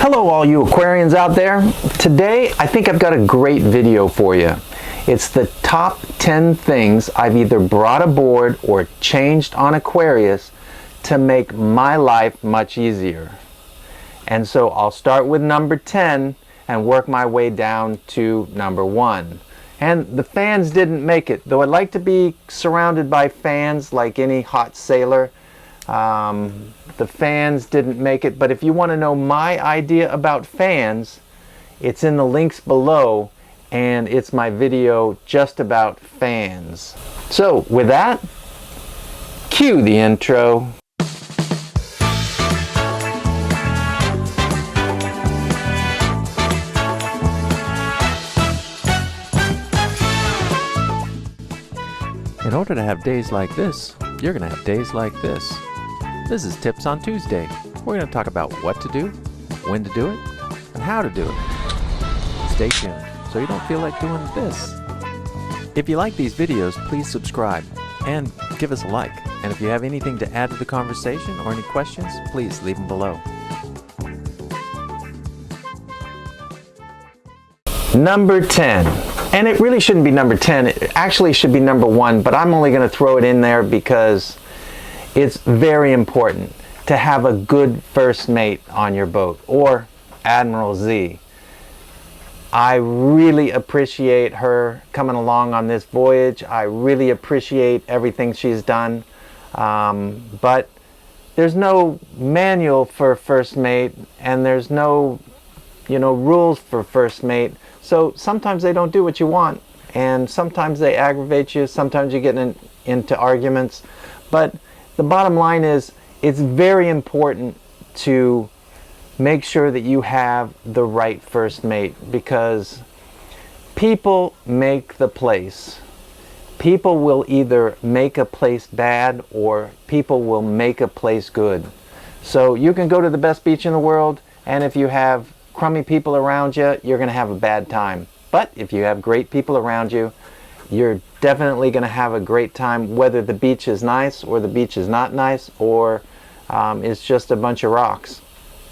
Hello all you Aquarians out there. Today I think I've got a great video for you. It's the top 10 things I've either brought aboard or changed on Aquarius to make my life much easier. And so I'll start with number 10 and work my way down to number 1. And the fans didn't make it, though I'd like to be surrounded by fans like any hot sailor. The fans didn't make it, but if you want to know my idea about fans, it's in the links below, and it's my video just about fans. So with that, cue the intro. In order to have days like this, you're going to have days like this. This is Tips on Tuesday. We're going to talk about what to do, when to do it, and how to do it. Stay tuned so you don't feel like doing this. If you like these videos, please subscribe and give us a like. And if you have anything to add to the conversation or any questions, please leave them below. Number 10. And it really shouldn't be number 10. It actually should be number 1, but I'm only going to throw it in there because it's very important to have a good first mate on your boat, or Admiral Z. I really appreciate her coming along on this voyage. I really appreciate everything she's done. But there's no manual for first mate, and there's no, rules for first mate. So sometimes they don't do what you want, and sometimes they aggravate you, sometimes you get into arguments. But the bottom line is, it's very important to make sure that you have the right first mate, because people make the place. People will either make a place bad or people will make a place good. So you can go to the best beach in the world, and if you have crummy people around you, you're going to have a bad time. But if you have great people around you, you're definitely going to have a great time, whether the beach is nice or the beach is not nice, or it's just a bunch of rocks.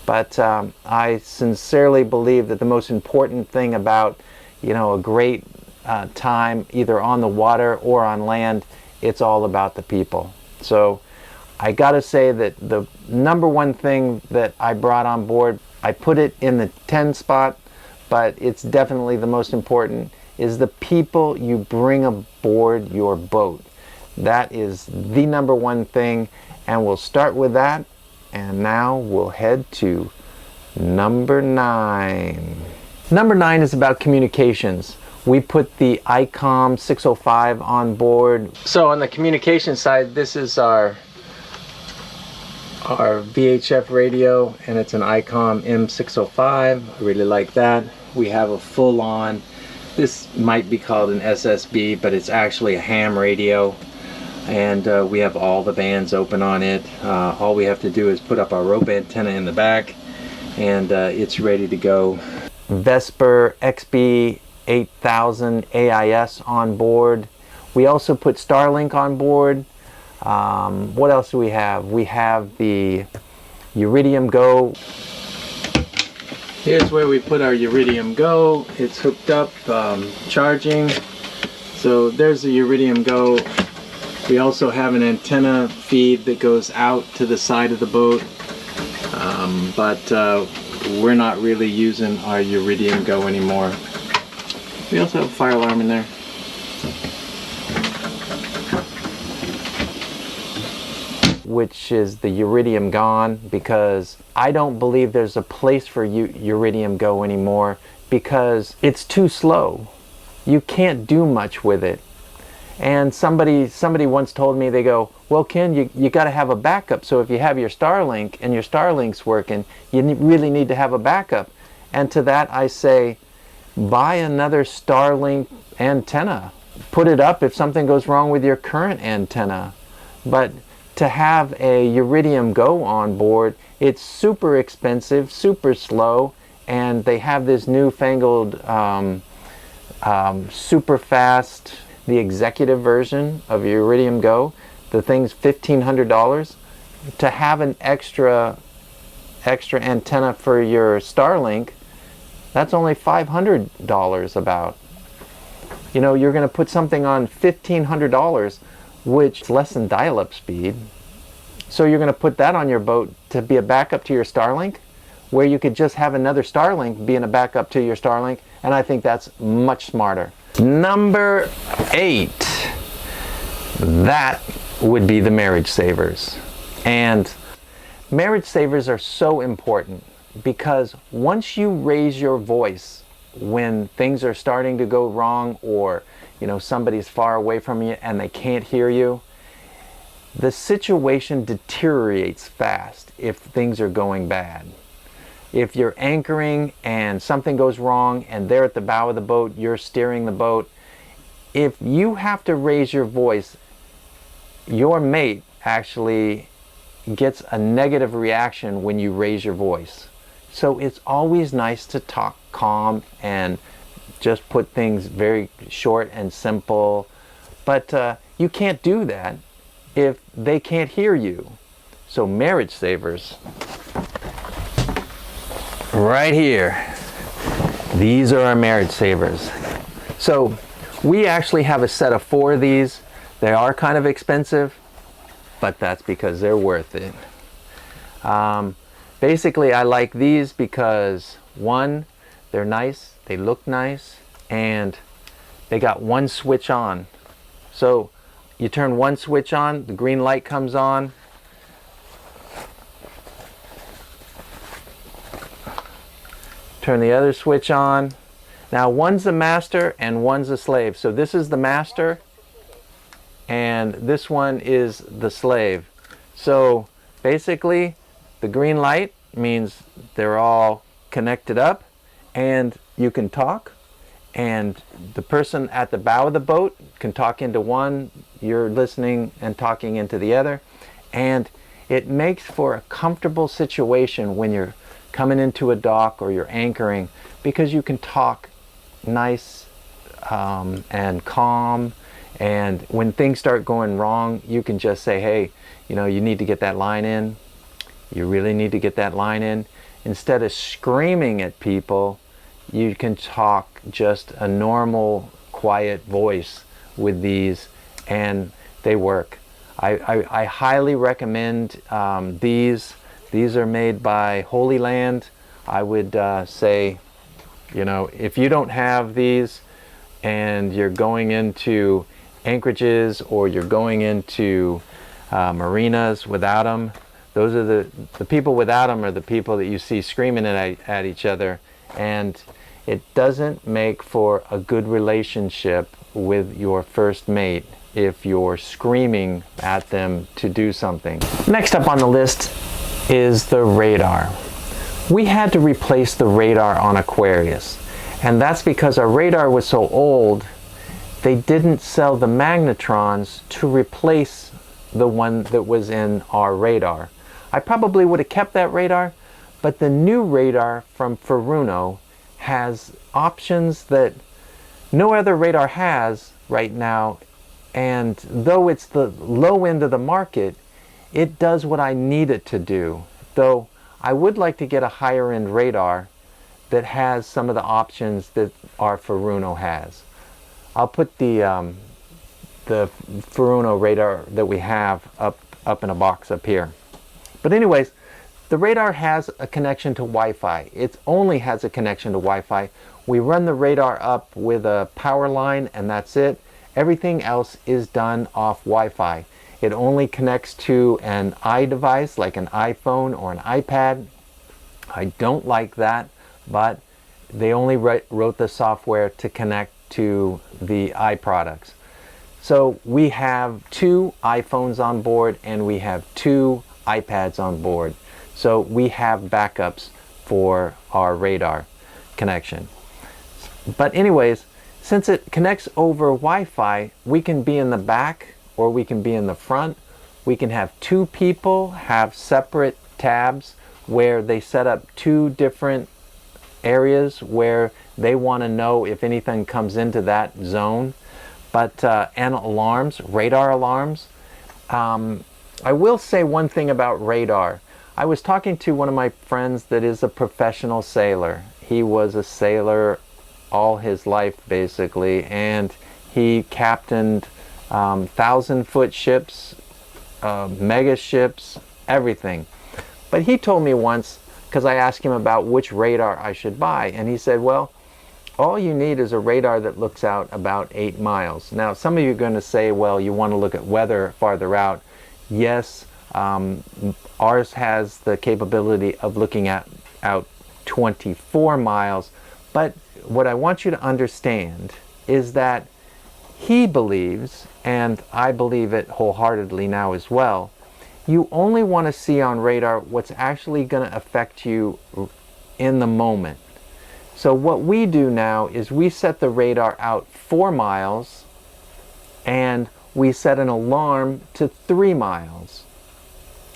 But I sincerely believe that the most important thing about a great time, either on the water or on land, it's all about the people. So I got to say that the number 1 thing that I brought on board, I put it in the 10 spot, but it's definitely the most important, is the people you bring aboard your boat. That is the number 1 thing, and we'll start with that, and now we'll head to number 9. Number 9 is about communications. We put the ICOM 605 on board. So on the communication side, this is our VHF radio, and it's an ICOM M605. I really like that. We have a full-on, this might be called an SSB, but it's actually a ham radio, and we have all the bands open on it. All we have to do is put up our rope antenna in the back, and it's ready to go. Vesper XB 8000 AIS on board. We also put Starlink on board. What else do we have? We have the Iridium Go. Here's where we put our Iridium Go. It's hooked up, charging. So there's the Iridium Go. We also have an antenna feed that goes out to the side of the boat, but we're not really using our Iridium Go anymore. We also have a fire alarm in there. Which is the Iridium Gone, because I don't believe there's a place for Iridium Go anymore, because it's too slow. You can't do much with it. And somebody once told me, they go, well, Ken, you got to have a backup. So if you have your Starlink and your Starlink's working, you really need to have a backup. And to that I say, buy another Starlink antenna. Put it up if something goes wrong with your current antenna. But to have a Iridium Go on board, it's super expensive, super slow, and they have this newfangled super fast, the executive version of Iridium Go. The thing's $1,500. To have an extra extra antenna for your Starlink, that's only $500 about. You know, you're going to put something on $1,500, which is less than dial-up speed. So you're going to put that on your boat to be a backup to your Starlink, where you could just have another Starlink being a backup to your Starlink, and I think that's much smarter. Number 8, that would be the Marriage Savors. And Marriage Savors are so important because once you raise your voice when things are starting to go wrong, or you know, somebody's far away from you and they can't hear you, the situation deteriorates fast if things are going bad. If you're anchoring and something goes wrong and they're at the bow of the boat, you're steering the boat, if you have to raise your voice, your mate actually gets a negative reaction when you raise your voice. So it's always nice to talk calm and just put things very short and simple. But you can't do that if they can't hear you. So Marriage Savors, right here. These are our Marriage Savors. So we actually have a set of 4 of these. They are kind of expensive, but that's because they're worth it. Basically, I like these because, one, they're nice, they look nice, and they got one switch on. So you turn one switch on, the green light comes on. Turn the other switch on. Now one's the master and one's the slave. So this is the master and this one is the slave. So basically the green light means they're all connected up and you can talk, and the person at the bow of the boat can talk into one, you're listening and talking into the other, and it makes for a comfortable situation when you're coming into a dock or you're anchoring, because you can talk nice and calm, and when things start going wrong you can just say, hey, you know, you need to get that line in, you really need to get that line in. Instead of screaming at people, you can talk just a normal quiet voice with these, and they work. I highly recommend these. These are made by Hollyland. I would say, you know, if you don't have these and you're going into anchorages or you're going into marinas without them, those are the people without them are the people that you see screaming at each other, and it doesn't make for a good relationship with your first mate if you're screaming at them to do something. Next up on the list is the radar. We had to replace the radar on Aquarius, and that's because our radar was so old they didn't sell the magnetrons to replace the one that was in our radar. I probably would have kept that radar, but the new radar from Furuno has options that no other radar has right now, and though it's the low end of the market, it does what I need it to do. Though I would like to get a higher end radar that has some of the options that our Furuno has. I'll put the Furuno radar that we have up in a box up here. But anyways, the radar has a connection to Wi-Fi. It only has a connection to Wi-Fi. We run the radar up with a power line and that's it. Everything else is done off Wi-Fi. It only connects to an iDevice like an iPhone or an iPad. I don't like that, but they only wrote the software to connect to the iProducts. So we have 2 iPhones on board and we have 2 iPads on board. So we have backups for our radar connection. But anyways, since it connects over Wi-Fi, we can be in the back or we can be in the front. We can have 2 people have separate tabs where they set up 2 different areas where they want to know if anything comes into that zone. But and alarms, radar alarms. I will say one thing about radar. I was talking to one of my friends that is a professional sailor. He was a sailor all his life basically, and he captained 1,000-foot ships, mega ships, everything. But he told me once, because I asked him about which radar I should buy, and he said, well, all you need is a radar that looks out about 8 miles. Now, some of you are going to say, well, you want to look at weather farther out. Yes, ours has the capability of looking out 24 miles, but what I want you to understand is that he believes, and I believe it wholeheartedly now as well, you only want to see on radar what's actually going to affect you in the moment. So what we do now is we set the radar out 4 miles and we set an alarm to 3 miles.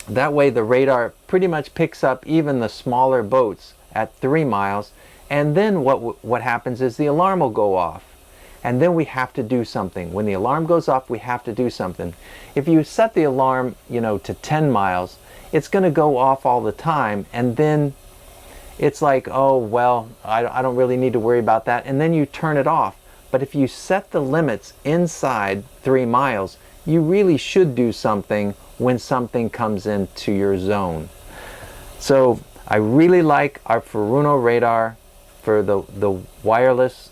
That way the radar pretty much picks up even the smaller boats at 3 miles, and then what happens is the alarm will go off, and then we have to do something. When the alarm goes off, we have to do something. If you set the alarm, to 10 miles, it's going to go off all the time, and then it's like, oh, well, I don't really need to worry about that, and then you turn it off. But if you set the limits inside 3 miles, you really should do something when something comes into your zone. So I really like our Furuno radar for the wireless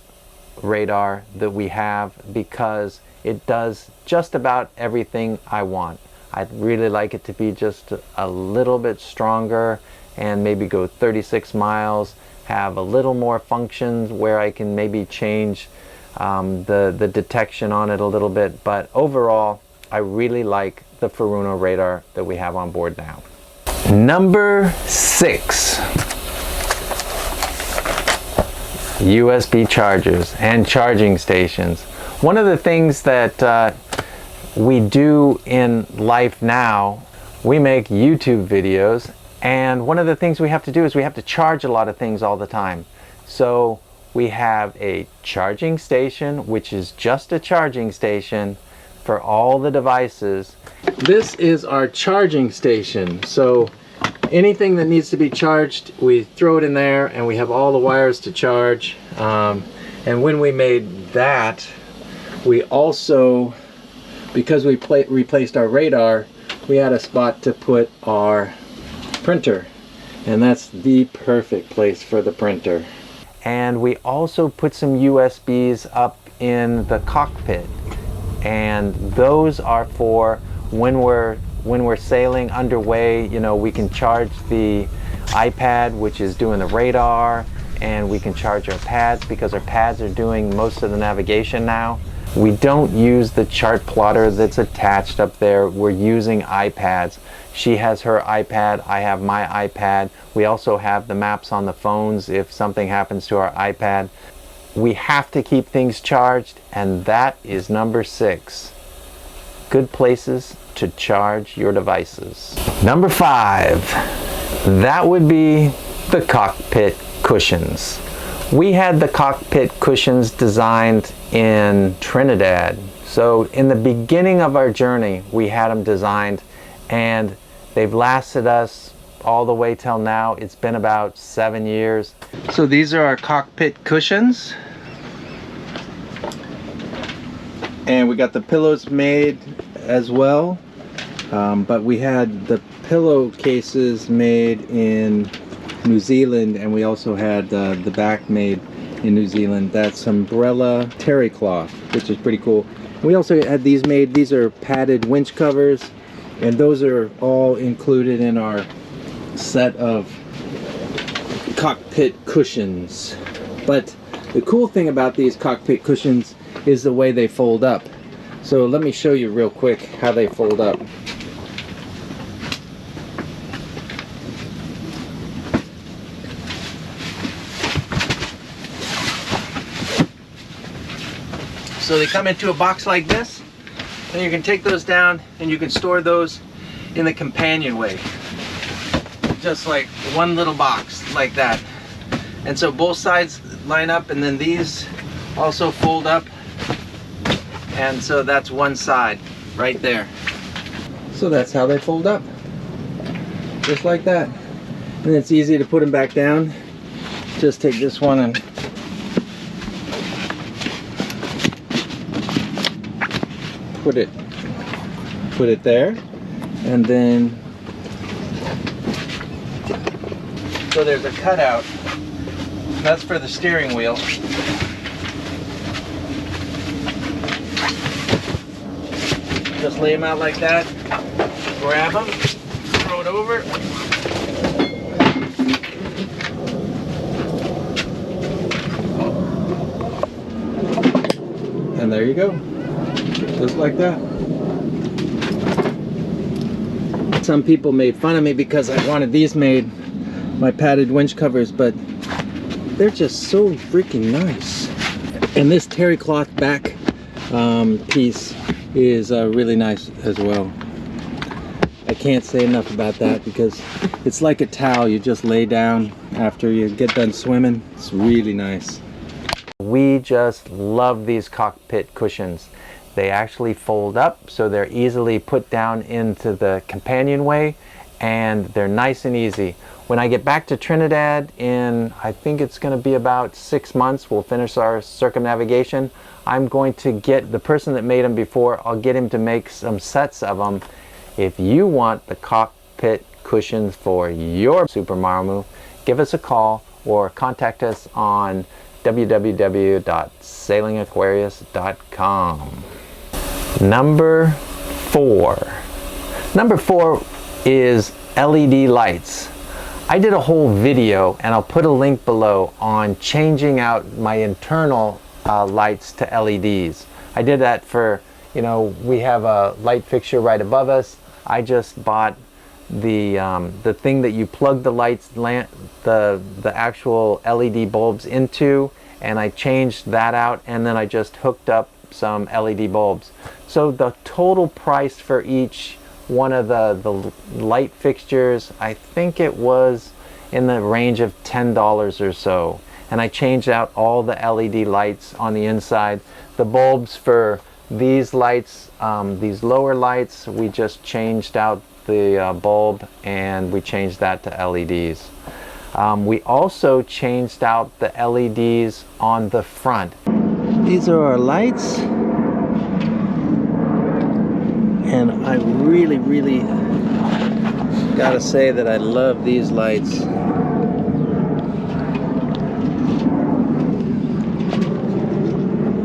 radar that we have, because it does just about everything I want. I'd really like it to be just a little bit stronger and maybe go 36 miles, have a little more functions where I can maybe change the detection on it a little bit. But overall, I really like the Furuno radar that we have on board now. Number 6, USB chargers and charging stations. One of the things that we do in life now, we make YouTube videos, and one of the things we have to do is we have to charge a lot of things all the time. So we have a charging station, which is just a charging station for all the devices. This is our charging station. So anything that needs to be charged, we throw it in there, and we have all the wires to charge. And when we made that, we also, because we replaced our radar, we had a spot to put our printer, and that's the perfect place for the printer. And we also put some USBs up in the cockpit, and those are for when we're sailing underway. We can charge the iPad, which is doing the radar, and we can charge our pads, because our pads are doing most of the navigation now. We don't use the chart plotter that's attached up there. We're using iPads. She has her iPad, I have my iPad. We also have the maps on the phones if something happens to our iPad. We have to keep things charged, and that is number 6. Good places to charge your devices. Number 5, that would be the cockpit cushions. We had the cockpit cushions designed in Trinidad. So in the beginning of our journey, we had them designed, and they've lasted us all the way till now. It's been about 7 years. So these are our cockpit cushions. And we got the pillows made as well. But we had the pillowcases made in New Zealand, and we also had the back made in New Zealand. That's umbrella terry cloth, which is pretty cool. We also had these made. These are padded winch covers, and those are all included in our set of cockpit cushions. But the cool thing about these cockpit cushions is the way they fold up. So let me show you real quick how they fold up. So they come into a box like this, and you can take those down and you can store those in the companionway. Just like one little box like that. And so both sides line up, and then these also fold up. And so that's one side right there. So that's how they fold up. just like that. And it's easy to put them back down. Just take this one and put it there, and then so there's a cutout. That's for the steering wheel. Just lay them out like that. Grab them, throw it over. And there you go. Just like that. Some people made fun of me because I wanted these made, my padded winch covers, but they're just so freaking nice. And this terry cloth back piece is really nice as well. I can't say enough about that because it's like a towel you just lay down after you get done swimming. It's really nice. We just love these cockpit cushions. They actually fold up so they're easily put down into the companionway, and they're nice and easy. When I get back to Trinidad in, I think it's going to be about 6 months, we'll finish our circumnavigation. I'm going to get the person that made them before, I'll get him to make some sets of them. If you want the cockpit cushions for your Super Marmu, give us a call or contact us on www.sailingaquarius.com. Number 4. Number 4 is LED lights. I did a whole video, and I'll put a link below, on changing out my internal lights to LEDs. I did that for, you know, we have a light fixture right above us. I just bought the thing that you plug the lights, the actual LED bulbs into, and I changed that out, and then I just hooked up some LED bulbs. So the total price for each one of the light fixtures, I think it was in the range of $10 or so. And I changed out all the LED lights on the inside. The bulbs for these lights, these lower lights, we just changed out the bulb, and we changed that to LEDs. We also changed out the LEDs on the front. These are our lights, and I really gotta say that I love these lights.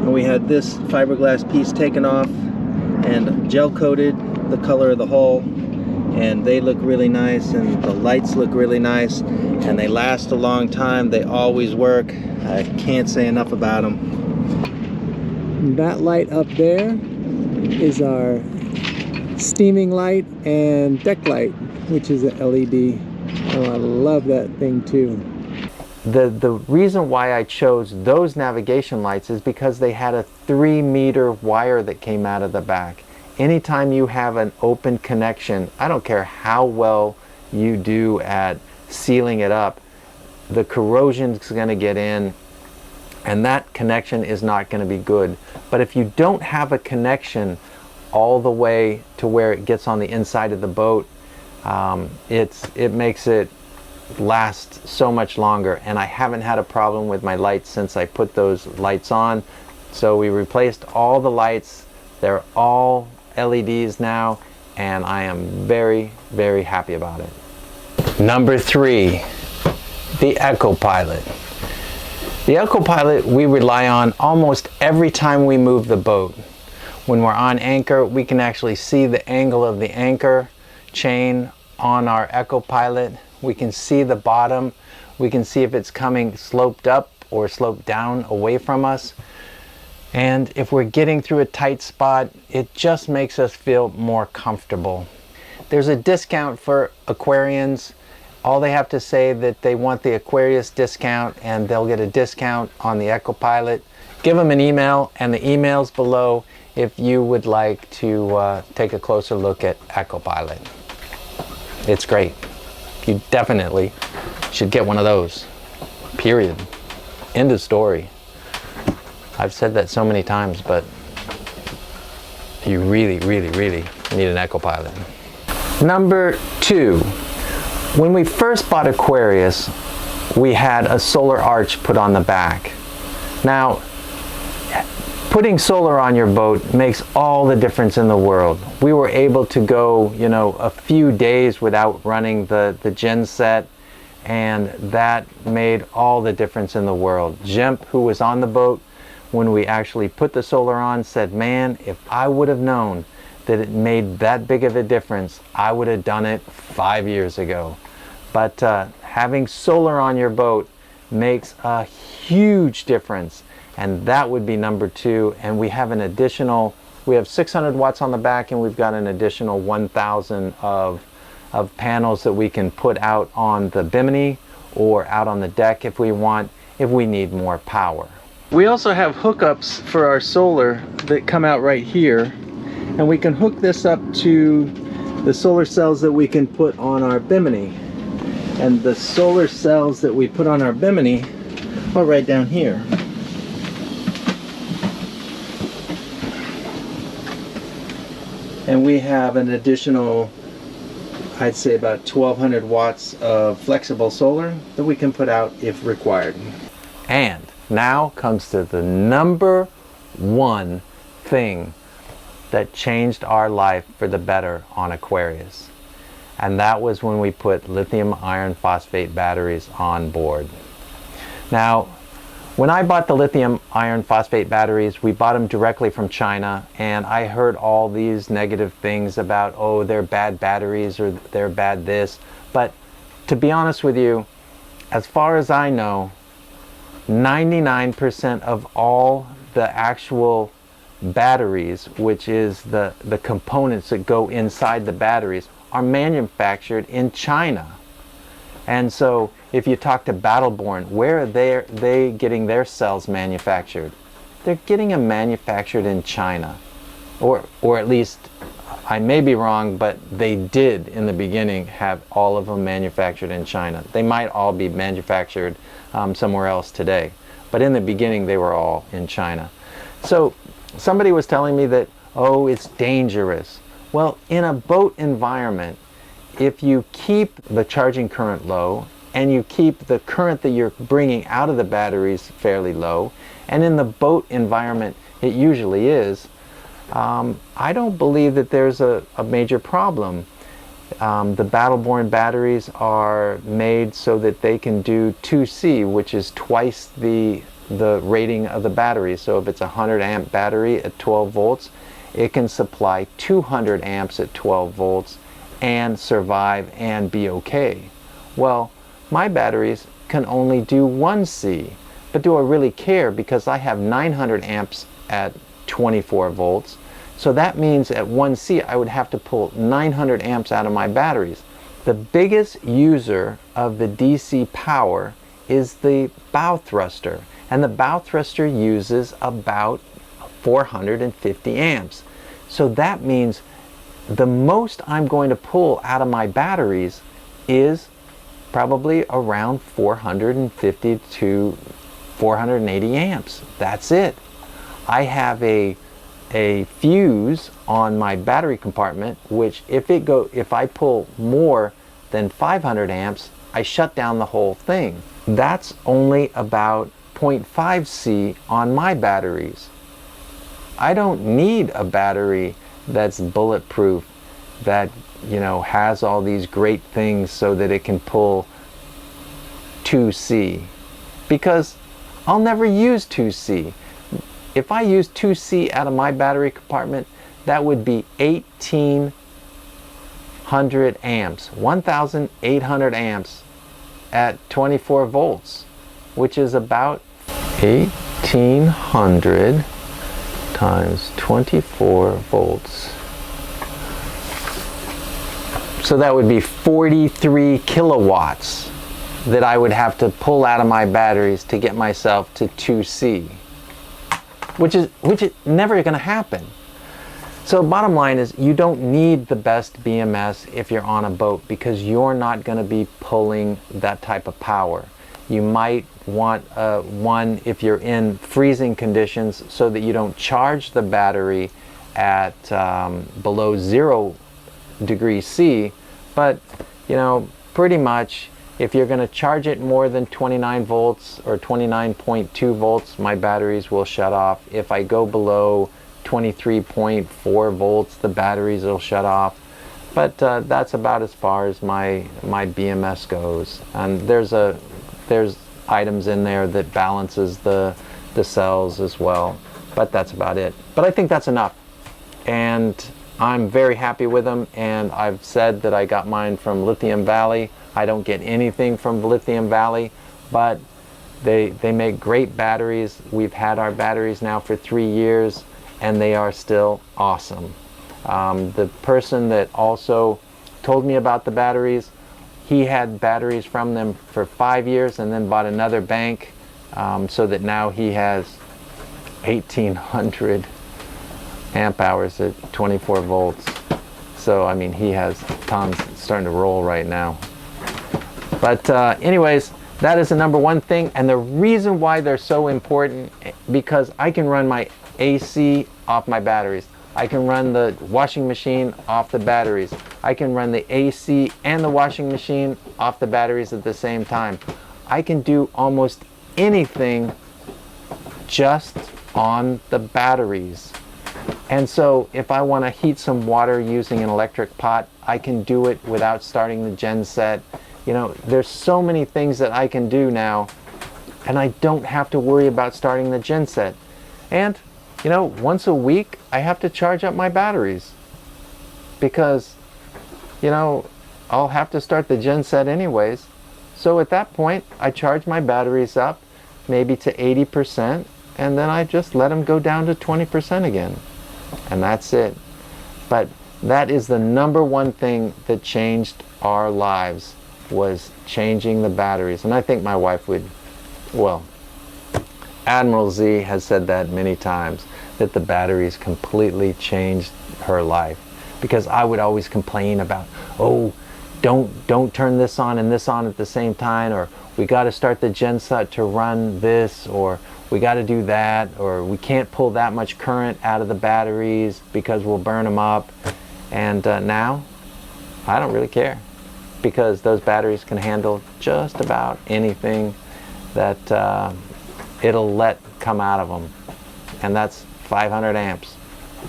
And we had this fiberglass piece taken off and gel coated the color of the hull, and they look really nice, and the lights look really nice, and they last a long time. They always work. I can't say enough about them. That light up there is our steaming light and deck light, which is an LED. Oh, I love that thing too. The reason why I chose those navigation lights is because they had a 3-meter wire that came out of the back. Anytime you have an open connection, I don't care how well you do at sealing it up, the corrosion's going to get in, and that connection is not going to be good. But if you don't have a connection all the way to where it gets on the inside of the boat, it makes it last so much longer. And I haven't had a problem with my lights since I put those lights on. So we replaced all the lights. They're all LEDs now, and I am very happy about it. Number 3, the EcoPilot. The EcoPilot we rely on almost every time we move the boat. When we're on anchor, we can actually see the angle of the anchor chain on our EcoPilot. We can see the bottom. We can see if it's coming sloped up or sloped down away from us. And if we're getting through a tight spot, it just makes us feel more comfortable. There's a discount for Aquarians. All they have to say that they want the Aquarius discount, and they'll get a discount on the EcoPilot. Give them an email, and the email's below if you would like to take a closer look at EcoPilot. It's great. You definitely should get one of those. Period. End of story. I've said that so many times, but you really need an EcoPilot. Number 2, When we first bought Aquarius, we had a solar arch put on the back. Now, putting solar on your boat makes all the difference in the world. We were able to go, a few days without running the gen set, and that made all the difference in the world. Jemp, who was on the boat when we actually put the solar on, said, man, if I would have known that it made that big of a difference, I would have done it 5 years ago. But having solar on your boat makes a huge difference, and that would be number 2. And we have an additional, we have 600 watts on the back, and we've got an additional 1,000 of panels that we can put out on the bimini or out on the deck if we need more power. We also have hookups for our solar that come out right here, and we can hook this up to the solar cells that we can put on our bimini. And the solar cells that we put on our bimini are right down here. And we have an additional, I'd say about 1,200 watts of flexible solar that we can put out if required. And now comes to the number 1 thing that changed our life for the better on Aquarius. And that was when we put lithium iron phosphate batteries on board. Now, when I bought the lithium iron phosphate batteries, we bought them directly from China, and I heard all these negative things about, oh, they're bad batteries or they're bad this. But to be honest with you, as far as I know, 99% of all the actual batteries, which is the components that go inside the batteries, are manufactured in China. And so if you talk to Battleborn, where are they getting their cells manufactured? They're getting them manufactured in China. Or at least, I may be wrong, but they did in the beginning have all of them manufactured in China. They might all be manufactured somewhere else today, but in the beginning they were all in China. So somebody was telling me that, oh, it's dangerous. Well, in a boat environment, if you keep the charging current low and you keep the current that you're bringing out of the batteries fairly low, and in the boat environment it usually is, I don't believe that there's a major problem. The Battleborn batteries are made so that they can do 2C, which is twice the rating of the battery. So if it's a 100 amp battery at 12 volts, it can supply 200 amps at 12 volts and survive and be okay. Well, my batteries can only do 1C, but do I really care, because I have 900 amps at 24 volts. So that means at 1C I would have to pull 900 amps out of my batteries. The biggest user of the DC power is the bow thruster, and the bow thruster uses about 450 amps. So that means the most I'm going to pull out of my batteries is probably around 450 to 480 amps. That's it. I have a fuse on my battery compartment, which if I pull more than 500 amps, I shut down the whole thing. That's only about 0.5 C on my batteries. I don't need a battery that's bulletproof, that has all these great things so that it can pull 2C, because I'll never use 2C. If I use 2C out of my battery compartment, that would be 1,800 amps, 1,800 amps at 24 volts, which is about 1,800 times 24 volts. So that would be 43 kilowatts that I would have to pull out of my batteries to get myself to 2C, which is never going to happen. So bottom line is, you don't need the best BMS if you're on a boat, because you're not going to be pulling that type of power. You might want one if you're in freezing conditions, so that you don't charge the battery at below 0 degrees C. But pretty much, if you're going to charge it more than 29 volts or 29.2 volts, my batteries will shut off. If I go below 23.4 volts, the batteries will shut off. But that's about as far as my BMS goes. And there's items in there that balances the cells as well. But that's about it. But I think that's enough. And I'm very happy with them. And I've said that I got mine from Lithium Valley. I don't get anything from Lithium Valley, but they make great batteries. We've had our batteries now for 3 years, and they are still awesome. The person that also told me about the batteries, he had batteries from them for 5 years and then bought another bank, so that now he has 1,800 amp hours at 24 volts. So I mean, he has tons starting to roll right now. But anyways, that is the number one thing, and the reason why they're so important, because I can run my AC off my batteries. I can run the washing machine off the batteries. I can run the AC and the washing machine off the batteries at the same time. I can do almost anything just on the batteries. And so if I want to heat some water using an electric pot, I can do it without starting the gen set. You know, there's so many things that I can do now, and I don't have to worry about starting the gen set. And, you know, once a week, I have to charge up my batteries because, you know, I'll have to start the gen set anyways. So at that point, I charge my batteries up maybe to 80%, and then I just let them go down to 20% again. And that's it. But that is the number one thing that changed our lives, was changing the batteries. And I think my wife would, well, Admiral Z has said that many times, that the batteries completely changed her life. Because I would always complain about, oh, don't turn this on and this on at the same time, or we got to start the gen set to run this, or we got to do that, or we can't pull that much current out of the batteries because we'll burn them up. And now, I don't really care, because those batteries can handle just about anything that it'll let come out of them. And that's 500 amps.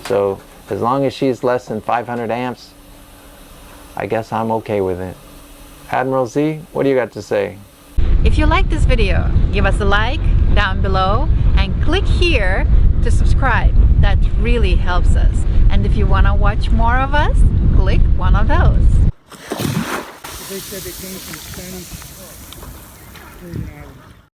So as long as she's less than 500 amps, I guess I'm okay with it. Admiral Z, what do you got to say? If you like this video, give us a like down below and click here to subscribe. That really helps us. And if you want to watch more of us, click one of those. They said they came from Spanish.